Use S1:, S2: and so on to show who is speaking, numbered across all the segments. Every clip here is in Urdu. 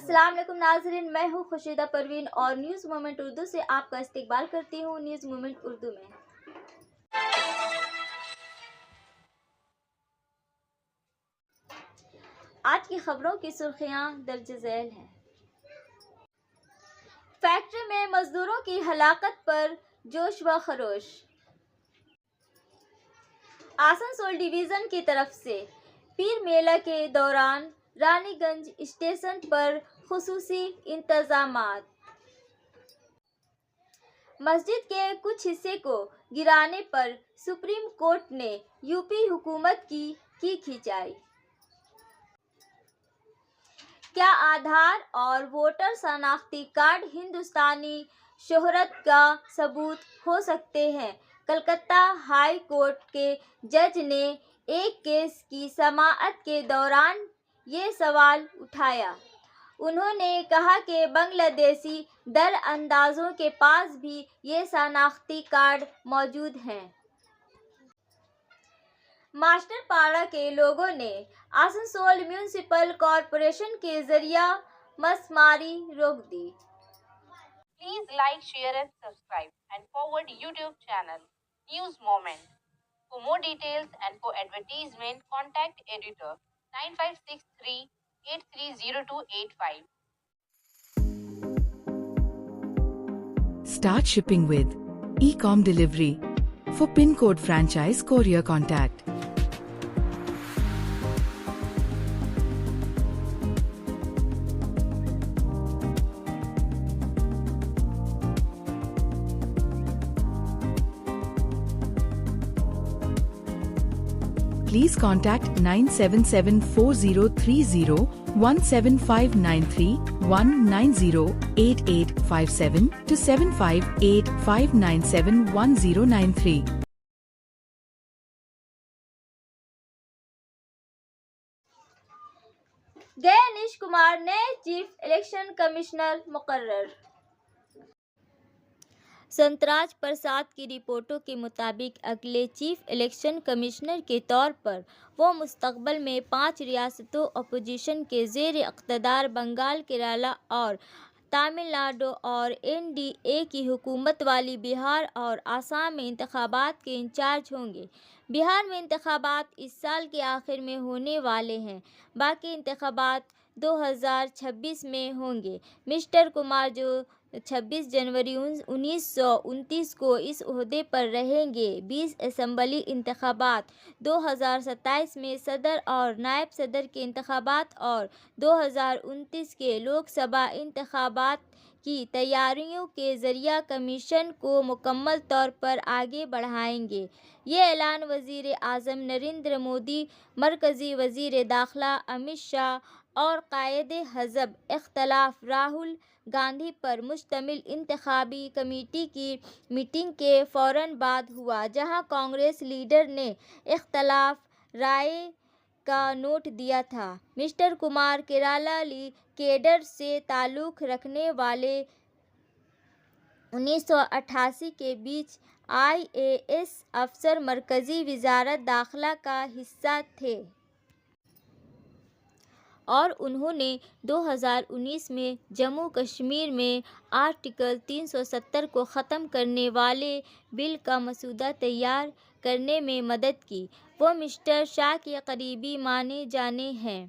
S1: السلام علیکم ناظرین، میں ہوں خورشیدہ پروین اور نیوز مومنٹ اردو سے آپ کا استقبال کرتی ہوں۔ نیوز مومنٹ اردو میں آج کی خبروں کی سرخیاں درج ذیل ہیں۔ فیکٹری میں مزدوروں کی ہلاکت پر جوش و خروش۔ آسنسول ڈویژن کی طرف سے پیر میلہ کے دوران رانی گنج اسٹیشن پر خصوصی انتظامات۔ مسجد کے کچھ حصے کو گرانے پر سپریم کورٹ نے یو پی حکومت کی کھینچائی۔ کیا آدھار اور ووٹر شناختی کارڈ ہندوستانی شہرت کا ثبوت ہو سکتے ہیں؟ کلکتہ ہائی کورٹ کے جج نے ایک کیس کی سماعت کے دوران یہ سوال اٹھایا۔ انہوں نے کہا کہ بنگلہ دیشی دراندازوں کے پاس بھی یہ شناختی کارڈ موجود ہیں۔ ماسٹر پاڑا کے لوگوں نے آسنسول میونسپل کارپوریشن کے ذریعہ مسماری روک دی۔
S2: Please like, share and subscribe and forward YouTube channel News Moment. For more details and for advertisement, contact editor 9563 830285.
S3: Start shipping with e-com delivery. For pin code franchise courier contact please contact 9774030 17593 1908857 to 7585971093.
S1: Ganesh Kumar نئے چیف الیکشن کمشنر مقرر۔ سنتراج پرساد کی رپورٹوں کے مطابق اگلے چیف الیکشن کمشنر کے طور پر وہ مستقبل میں 5 ریاستوں اپوزیشن کے زیر اقتدار بنگال، کیرالہ اور تامل ناڈو اور این ڈی اے کی حکومت والی بہار اور آسام میں انتخابات کے انچارج ہوں گے۔ بہار میں انتخابات اس سال کے آخر میں ہونے والے ہیں، باقی انتخابات 2026 میں ہوں گے۔ مسٹر کمار، جو 26 جنوری 1929 کو اس عہدے پر رہیں گے، 20 اسمبلی انتخابات، 2027 میں صدر اور نائب صدر کے انتخابات اور 2029 کے لوک سبھا انتخابات کی تیاریوں کے ذریعہ کمیشن کو مکمل طور پر آگے بڑھائیں گے۔ یہ اعلان وزیر اعظم نریندر مودی، مرکزی وزیر داخلہ امت شاہ اور قائد حزب اختلاف راہل گاندھی پر مشتمل انتخابی کمیٹی کی میٹنگ کے فوراً بعد ہوا، جہاں کانگریس لیڈر نے اختلاف رائے کا نوٹ دیا تھا۔ مسٹر کمار کیرالائی کیڈر سے تعلق رکھنے والے 1988 کے بیچ آئی اے ایس افسر مرکزی وزارت داخلہ کا حصہ تھے اور انہوں نے 2019 میں جموں کشمیر میں آرٹیکل 370 کو ختم کرنے والے بل کا مسودہ تیار کرنے میں مدد کی۔ وہ مسٹر شاہ کے قریبی مانے جانے ہیں۔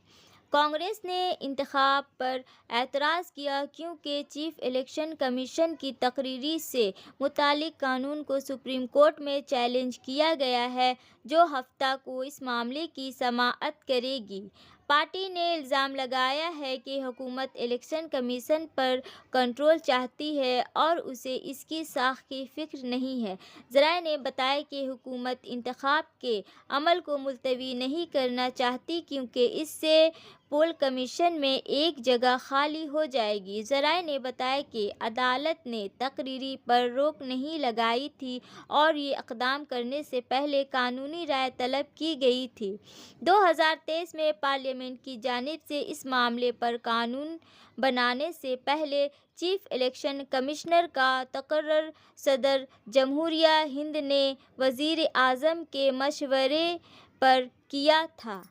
S1: کانگریس نے انتخاب پر اعتراض کیا کیونکہ چیف الیکشن کمیشن کی تقرری سے متعلق قانون کو سپریم کورٹ میں چیلنج کیا گیا ہے، جو ہفتہ کو اس معاملے کی سماعت کرے گی۔ پارٹی نے الزام لگایا ہے کہ حکومت الیکشن کمیشن پر کنٹرول چاہتی ہے اور اسے اس کی ساکھ کی فکر نہیں ہے۔ ذرائع نے بتایا کہ حکومت انتخاب کے عمل کو ملتوی نہیں کرنا چاہتی کیونکہ اس سے پول کمیشن میں ایک جگہ خالی ہو جائے گی۔ ذرائع نے بتایا کہ عدالت نے تقرری پر روک نہیں لگائی تھی اور یہ اقدام کرنے سے پہلے قانونی رائے طلب کی گئی تھی۔ 2023 میں پارلیمنٹ کی جانب سے اس معاملے پر قانون بنانے سے پہلے چیف الیکشن کمشنر کا تقرر صدر جمہوریہ ہند نے وزیر اعظم کے مشورے پر کیا تھا۔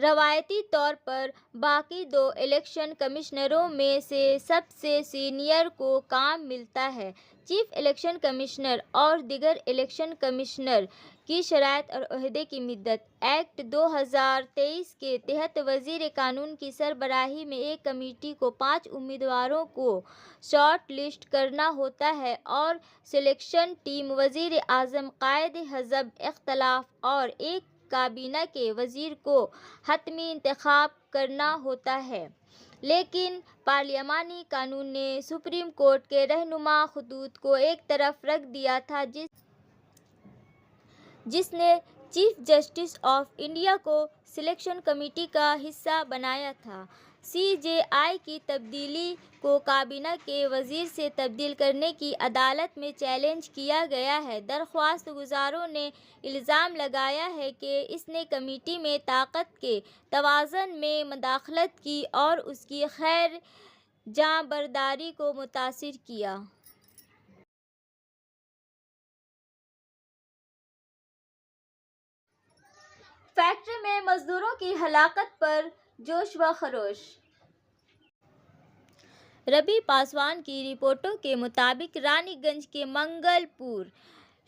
S1: روایتی طور پر باقی 2 الیکشن کمشنروں میں سے سب سے سینئر کو کام ملتا ہے۔ چیف الیکشن کمشنر اور دیگر الیکشن کمشنر کی شرائط اور عہدے کی مدت۔ ایکٹ 2023 کے تحت وزیر قانون کی سربراہی میں ایک کمیٹی کو 5 امیدواروں کو شارٹ لسٹ کرنا ہوتا ہے اور سلیکشن ٹیم وزیر اعظم، قائد حزب اختلاف اور ایک کابینہ کے وزیر کو حتمی انتخاب کرنا ہوتا ہے، لیکن پارلیمانی قانون نے سپریم کورٹ کے رہنما خطوط کو ایک طرف رکھ دیا تھا جس نے چیف جسٹس آف انڈیا کو سلیکشن کمیٹی کا حصہ بنایا تھا۔ سی جے آئی کی تبدیلی کو کابینہ کے وزیر سے تبدیل کرنے کی عدالت میں چیلنج کیا گیا ہے۔ درخواست گزاروں نے الزام لگایا ہے کہ اس نے کمیٹی میں طاقت کے توازن میں مداخلت کی اور اس کی خیر جاں برداری کو متاثر کیا۔ فیکٹری میں مزدوروں کی ہلاکت پر جوش و خروش۔ ربی پاسوان کی رپورٹوں کے مطابق رانی گنج کے منگل پور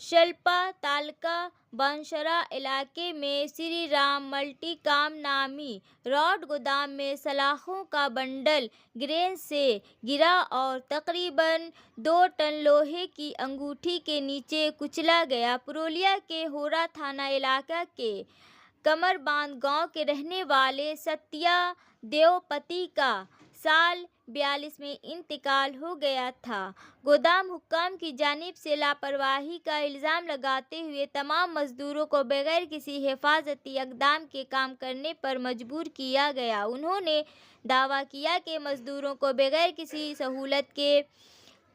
S1: شلپا تعلقہ بانشرہ علاقے میں سری رام ملٹی کام نامی راڈ گودام میں سلاخوں کا بنڈل گرین سے گرا اور تقریباً 2 ٹن لوہے کی انگوٹھی کے نیچے کچلا گیا۔ پرولیا کے ہورا تھانہ علاقہ کے کمر باندھ گاؤں کے رہنے والے ستیا دیو پتی کا سال 42 میں انتقال ہو گیا تھا۔ گودام حکام کی جانب سے لاپرواہی کا الزام لگاتے ہوئے تمام مزدوروں کو بغیر کسی حفاظتی اقدام کے کام کرنے پر مجبور کیا گیا۔ انہوں نے دعویٰ کیا کہ مزدوروں کو بغیر کسی سہولت کے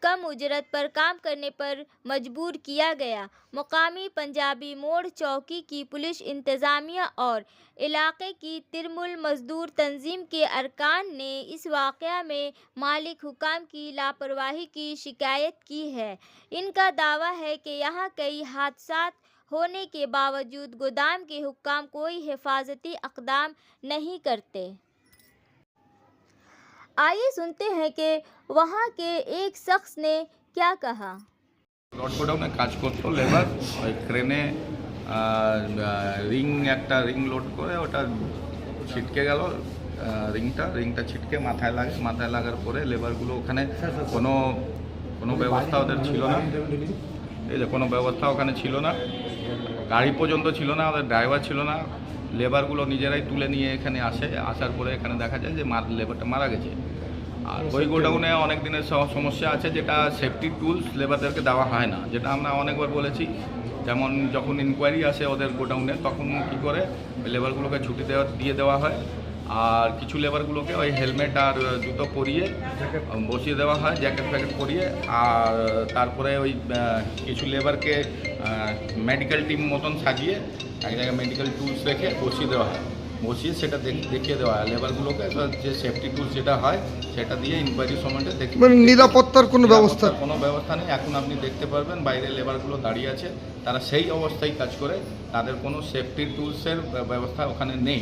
S1: کم اجرت پر کام کرنے پر مجبور کیا گیا۔ مقامی پنجابی موڑ چوکی کی پولیس انتظامیہ اور علاقے کی ترمل مزدور تنظیم کے ارکان نے اس واقعہ میں مالک حکام کی لاپرواہی کی شکایت کی ہے۔ ان کا دعویٰ ہے کہ یہاں کئی حادثات ہونے کے باوجود گودام کے حکام کوئی حفاظتی اقدام نہیں کرتے۔ آئیے سنتے ہیں کہ وہاں کے ایک شخص نے کیا کہا۔
S4: রড গোডাউনে কাজ করতো লেবার, ওই ক্রেনে একটা রিং লোড করে ওটা ছিটকে গেল, রিংটা ছিটকে মাথায় লাগার পরে লেবারগুলো ওখানে কোনো ব্যবস্থা ওদের ছিল না। এই যে কোনো ব্যবস্থা ওখানে ছিল না, গাড়ি পর্যন্ত ছিল না, ওদের ড্রাইভার ছিল না। লেবারগুলো নিজেরাই তুলে নিয়ে এখানে আসার পরে এখানে দেখা যায় যে লেবারটা মারা গেছে। আর ওই গোডাউনে অনেক দিনের সমস্যা আছে, যেটা সেফটি টুলস লেবারদেরকে দেওয়া হয় না, যেটা আমরা অনেকবার বলেছি। যেমন যখন ইনকোয়ারি আসে ওদের গোডাউনে তখন কী করে লেবারগুলোকে ছুটি দিয়ে দেওয়া হয়, আর কিছু লেবারগুলোকে ওই হেলমেট আর জুতো পরিয়ে বসিয়ে দেওয়া হয়, জ্যাকেট ফ্যাকেট পরিয়ে। আর তারপরে ওই কিছু লেবারকে মেডিকেল টিম মতন সাজিয়ে এক জায়গায় মেডিকেল টুলস রেখে বসিয়ে দেওয়া হয়, বসিয়ে সেটা দেখিয়ে দেওয়া হয় লেবারগুলোকে, যে সেফটি টুলস যেটা হয় সেটা দিয়ে ইনকোয়ারির সময়টা দেখে।
S5: মানে নিরাপত্তার কোনো ব্যবস্থা
S4: নেই। এখন আপনি দেখতে পারবেন বাইরে লেবারগুলো দাঁড়িয়ে আছে, তারা সেই অবস্থায় কাজ করে, তাদের কোনো সেফটি টুলসের ব্যবস্থা ওখানে নেই।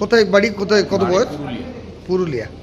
S5: কোথায় বাড়ি, কোথায়, কত বয়স? পুরুলিয়া।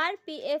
S1: RPF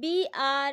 S1: BR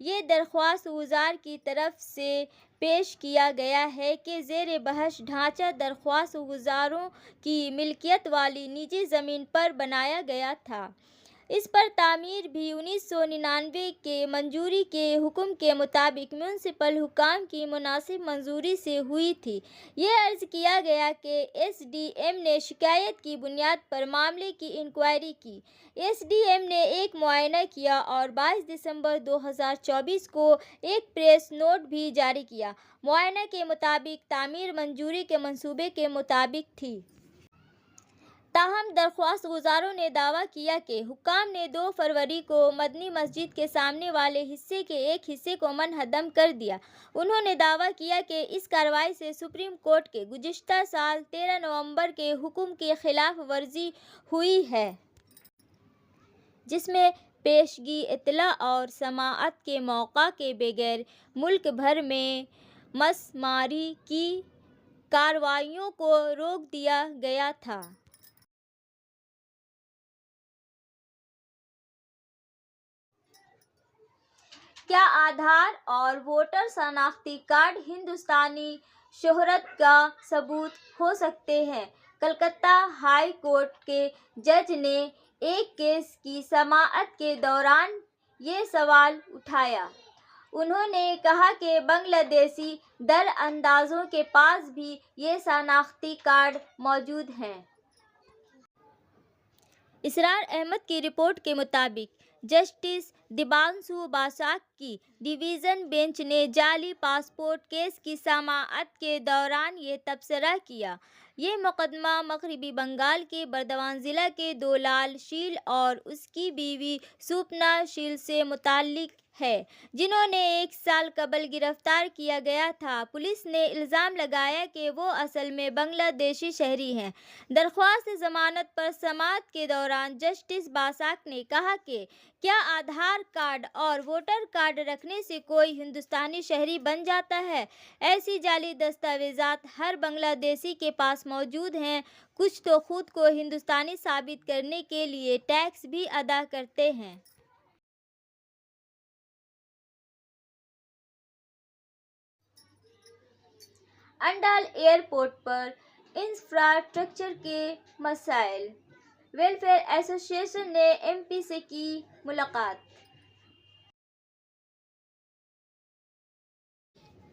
S1: یہ درخواست وزار کی طرف سے پیش کیا گیا ہے کہ زیر بحث ڈھانچہ درخواست گزاروں کی ملکیت والی نجی زمین پر بنایا گیا تھا۔ اس پر تعمیر بھی 1999 کے منظوری کے حکم کے مطابق میونسپل حکام کی مناسب منظوری سے ہوئی تھی۔ یہ عرض کیا گیا کہ ایس ڈی ایم نے شکایت کی بنیاد پر معاملے کی انکوائری کی۔ ایس ڈی ایم نے ایک معائنہ کیا اور 22 دسمبر 2024 کو ایک پریس نوٹ بھی جاری کیا۔ معائنہ کے مطابق تعمیر منظوری کے منصوبے کے مطابق تھی۔ تاہم درخواست گزاروں نے دعویٰ کیا کہ حکام نے 2 فروری کو مدنی مسجد کے سامنے والے حصے کے ایک حصے کو منہدم کر دیا۔ انہوں نے دعویٰ کیا کہ اس کارروائی سے سپریم کورٹ کے گزشتہ سال 13 نومبر کے حکم کی خلاف ورزی ہوئی ہے، جس میں پیشگی اطلاع اور سماعت کے موقع کے بغیر ملک بھر میں مسماری کی کارروائیوں کو روک دیا گیا تھا۔ کیا آدھار اور ووٹر شناختی کارڈ ہندوستانی شہرت کا ثبوت ہو سکتے ہیں؟ کلکتہ ہائی کورٹ کے جج نے ایک کیس کی سماعت کے دوران یہ سوال اٹھایا۔ انہوں نے کہا کہ بنگلہ دیشی دراندازوں کے پاس بھی یہ شناختی کارڈ موجود ہیں۔ اسرار احمد کی رپورٹ کے مطابق جسٹس دیبانشو باساک کی ڈویژن بینچ نے جعلی پاسپورٹ کیس کی سماعت کے دوران یہ تبصرہ کیا۔ یہ مقدمہ مغربی بنگال کے بردوان ضلع کے دولال شیل اور اس کی بیوی سوپنا شیل سے متعلق ہے، جنہوں نے 1 سال قبل گرفتار کیا گیا تھا۔ پولیس نے الزام لگایا کہ وہ اصل میں بنگلہ دیشی شہری ہیں۔ درخواست ضمانت پر سماعت کے دوران جسٹس باساک نے کہا کہ کیا آدھار کارڈ اور ووٹر کارڈ رکھنے سے کوئی ہندوستانی شہری بن جاتا ہے؟ ایسی جعلی دستاویزات ہر بنگلہ دیشی کے پاس موجود ہیں۔ کچھ تو خود کو ہندوستانی ثابت کرنے کے لیے ٹیکس بھی ادا کرتے ہیں۔ انڈال ایئرپورٹ پر انفراسٹرکچر کے مسائل، ویلفیئر ایسوسی ایشن نے ایم پی سے کی ملاقات۔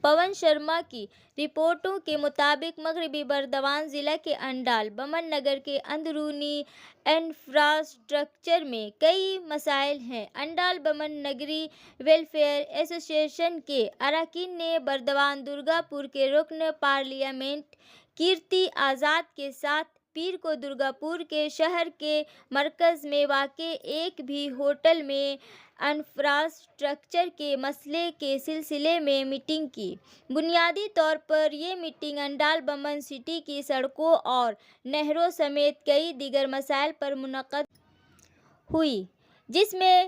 S1: پون شرما کی رپورٹوں کے مطابق مغربی بردوان ضلع کے انڈال بمن نگر کے اندرونی انفراسٹرکچر میں کئی مسائل ہیں۔ انڈال بمن نگری ویلفیئر ایسوسی ایشن کے اراکین نے بردوان درگا پور کے رکن پارلیمنٹ کیرتی آزاد کے ساتھ پیر کو درگا پور کے شہر کے مرکز میں واقع ایک بھی ہوٹل میں انفراسٹرکچر کے مسئلے کے سلسلے میں میٹنگ کی۔ بنیادی طور پر یہ میٹنگ انڈال بمن سٹی کی سڑکوں اور نہروں سمیت کئی دیگر مسائل پر منعقد ہوئی، جس میں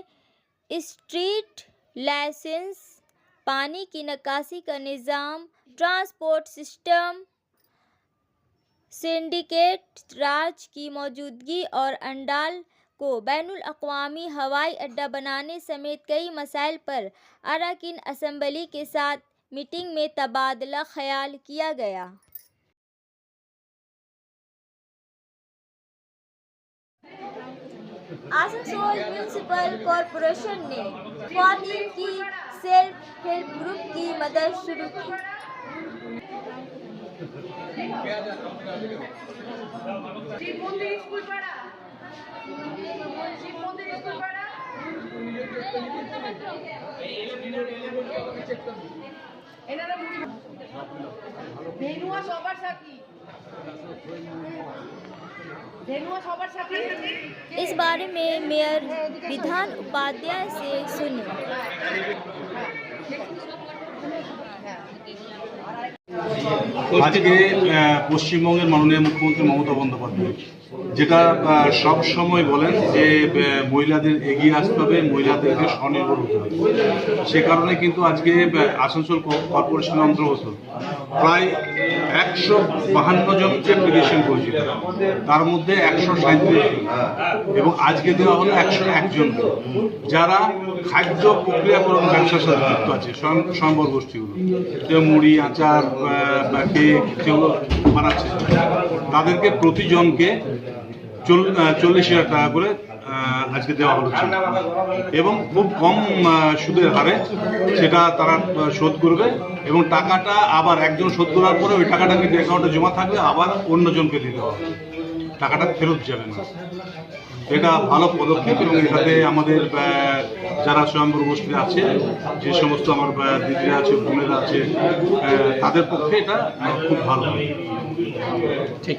S1: اسٹریٹ لائٹس، پانی کی نکاسی کا نظام، ٹرانسپورٹ سسٹم، سنڈیکیٹ راج کی موجودگی اور انڈال کو بین الاقوامی ہوائی اڈہ بنانے سمیت کئی مسائل پر اراکین اسمبلی کے ساتھ میٹنگ میں تبادلہ خیال کیا گیا۔ آسنسول میونسپل کارپوریشن نے خواتین کی سیلف ہیلپ گروپ کی مدد شروع کی۔ اس بارے میں میئر بدھان اپادھیائے سے سنیں۔
S6: আজকে পশ্চিমবঙ্গের মাননীয় মুখ্যমন্ত্রী মমতা বন্দ্যোপাধ্যায় যেটা সব সময় বলেন যে মহিলাদের এগিয়ে আসতে হবে, মহিলাদেরকে স্বনির্ভর হতে হবে, সে কারণে কিন্তু আজকে আসানসোল কর্পোরেশনের অন্তর্গত প্রায় 152 জন অ্যাপ্লিকেশন করেছিল, তার মধ্যে 137 জন এবং আজকে দেওয়া হলো 101 জন, যারা খাদ্য প্রক্রিয়াকরণ ব্যবসার সাথে যুক্ত আছে স্বয়ম্বর গোষ্ঠীগুলো, যেমন মুড়ি, আচার বা কেক যেগুলো বানাচ্ছে, তাদেরকে প্রতিজনকে 40,000 টাকা করে আজকে দেওয়া হচ্ছে এবং খুব কম সুদের হারে সেটা তারা শোধ করবে এবং টাকাটা আবার একজন শোধ করার পরে ওই টাকাটা কিন্তু অ্যাকাউন্টে জমা থাকবে, আবার অন্যজনকে দিতে হবে, টাকাটা ফেরত যাবে না। এটা ভালো পদক্ষেপ এবং এটাতে আমাদের যারা স্বয়ম্বর গোষ্ঠী আছে, যে সমস্ত আমার দিদিরা আছে, বোনেরা আছে, তাদের পক্ষে এটা খুব ভালো হবে। ঠিক।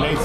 S7: LIC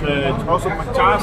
S7: 650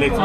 S7: LIC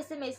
S1: SMS